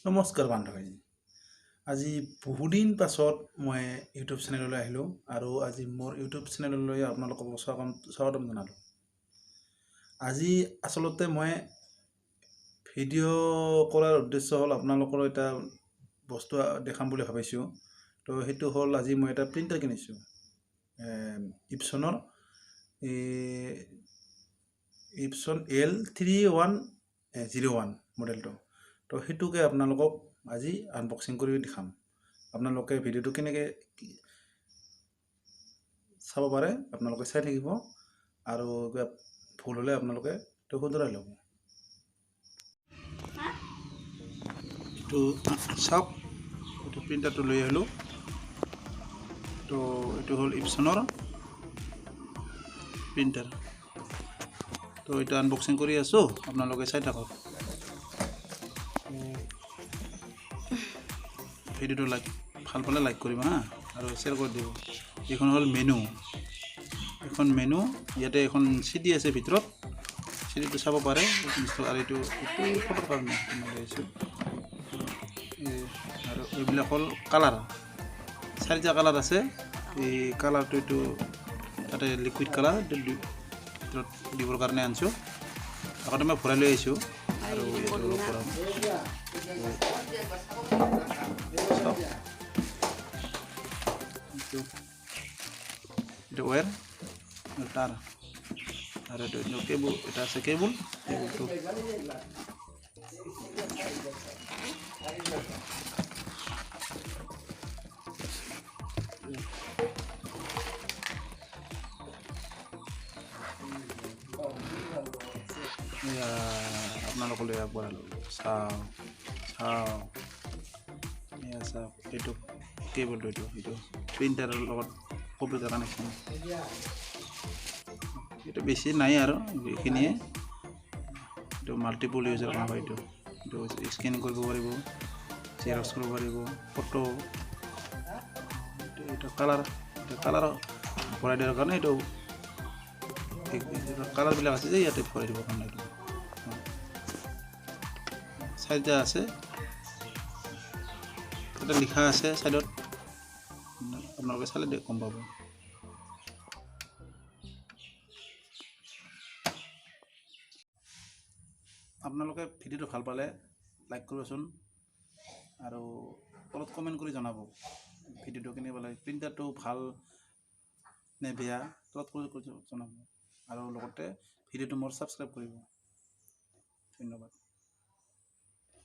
নমস্কাৰ বান্ধৱী। আজি বহুদিন পাছত মই ইউটিউব চেনেললৈ আহিলোঁ আৰু আজি মোৰ ইউটিউব চেনেললৈ আপোনালোকক স্বাগতম জনালোঁ। আজি আচলতে মই ভিডিঅ' কৰাৰ উদ্দেশ্য হ'ল আপোনালোকৰ এটা বস্তু দেখাম বুলি ভাবিছোঁ। তো সেইটো হ'ল আজি মই এটা প্ৰিণ্টাৰ কিনিছোঁ ইপছনৰ ইপছন L3101 মডেলটো। তো সেইটোকে আপোনালোকক আজি আনবক্সিং কৰি দেখাম। আপোনালোকে ভিডিঅ'টো কেনেকৈ চাব পাৰে আপোনালোকে চাই থাকিব আৰু ভুল হ'লে আপোনালোকে এইটো শুধৰাই ল'ব। এইটো চাওক, এইটো প্ৰিণ্টাৰটো লৈ আহিলোঁ। তো এইটো হ'ল ইপছনৰ প্ৰিণ্টাৰ। তো এইটো আনবক্সিং কৰি আছোঁ, আপোনালোকে চাই থাকক। ভিডিঅ'টো ভাল পালে লাইক কৰিব হা, আৰু শ্বেয়াৰ কৰি দিব। এইখন হ'ল মেনু, এখন মেনু। ইয়াতে এখন চিডি আছে ভিতৰত, চিডিটো চাব পাৰে। আৰু এইটো ফটোৰ কাৰণে লৈছোঁ। আৰু এইবিলাক হ'ল কালাৰ, 4টা কালাৰ আছে। এই কালাৰটো এইটো তাতে লিকুইড কালাৰ ভিতৰত দিবৰ কাৰণে আনিছোঁ। আগতে মই ভৰাই লৈ আহিছোঁ আৰু এইটো ভৰাম। এইটো ৱায়াৰ তাৰ, আৰু এইটো কেবুল, এটা আছে কেবুল। কেবুলটো আপোনালোকলৈ আগবঢ়ালোঁ। চাওক এইটো কেবুলটো, এইটো প্ৰিণ্টাৰৰ লগত কম্পিউটাৰ কানেকশ্যন। এইটো বেছি নাই আৰু এইখিনিয়ে। এইটো মাল্টিপল ইউজৰ কাম হয়। এইটো স্কেন কৰিব পাৰিব, জেৰক্স কৰিব পাৰিব, ফটো। এইটো কালাৰ ভৰাই দিয়াৰ কাৰণে এইটো কালাৰবিলাক আছে যে ইয়াতে ভৰাই দিবৰ কাৰণে। এইটো 4টা আছে, তাতে লিখা আছে ছাইডত, আপোনালোকে চালে গম পাব। আপোনালোকে ভিডিঅ'টো ভাল পালে লাইক কৰিবচোন, আৰু তলত কমেণ্ট কৰি জনাব ভিডিঅ'টো কেনেকুৱা লাগে, প্ৰিণ্টাৰটো ভাল নে বেয়া, তলত কৰি জনাব। আৰু লগতে ভিডিঅ'টো মোৰ ছাবস্ক্ৰাইব কৰিব। ধন্যবাদ।